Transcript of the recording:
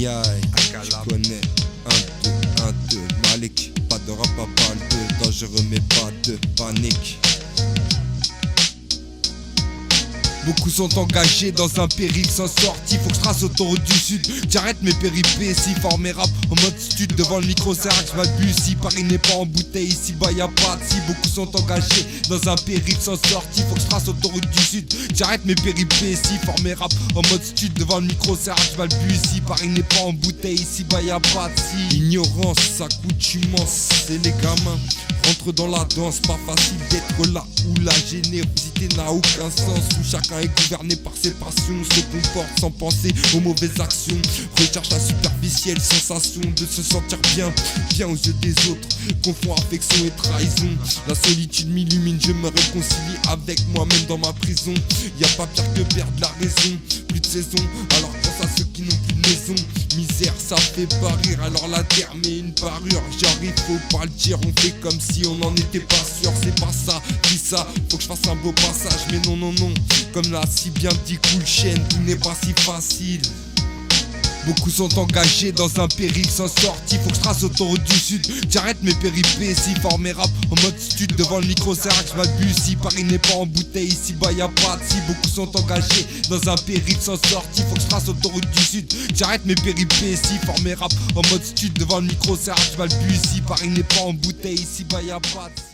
Aïe, tu connais. 1, 2, 1, 2, Malik. Pas de rap à balle, de dangereux mais pas de panique. Beaucoup sont engagés dans un périple sans sortie. Faut que je trace autoroute du sud. J'arrête mes péripéties. Fort mes rap en mode stud. Devant le micro c'est rare que je balbutie. Paris n'est pas en bouteille. Ici bas y'a pas de si. Beaucoup sont engagés dans un périple sans sortie. Faut que je trace autoroute du sud. J'arrête mes péripéties. Fort mes rap en mode stud. Devant le micro c'est rare que je balbutie. Paris n'est pas en bouteille. Ici bas y'a pas de si. Ignorance, accoutumance. C'est les gamins. Rentre dans la danse, pas facile d'être là où la générosité n'a aucun sens, où chacun est gouverné par ses passions, se comporte sans penser aux mauvaises actions, recherche la superficielle sensation de se sentir bien aux yeux des autres, confond affection et trahison. La solitude m'illumine, je me réconcilie avec moi-même dans ma prison. Y a pas pire que perdre la raison, plus de saison, alors pense à ceux qui n'ont plus de maison. Misère ça fait pas rire, alors la terre met une parure. J'arrive, faut pas le dire, on fait comme si on n'en était pas sûr. C'est pas ça, dis ça, faut que je fasse un beau passage. Mais non, non, non, comme l'a si bien dit Cool Chain, tout n'est pas si facile. Beaucoup sont engagés dans un périple sans sortie. Faut que je trace autoroute du sud. J'arrête mes péripéties. Fort mes rap en mode stud. Devant le micro c'est rare que je balbutie. Paris n'est pas en bouteille. Ici bas y'a pas de si. Beaucoup sont engagés dans un périple sans sortie. Faut que je trace autoroute du sud. J'arrête mes péripéties. Fort mes rap en mode stud. Devant le micro c'est rare que je balbutie. Paris n'est pas en bouteille. Ici bas y'a pas de si.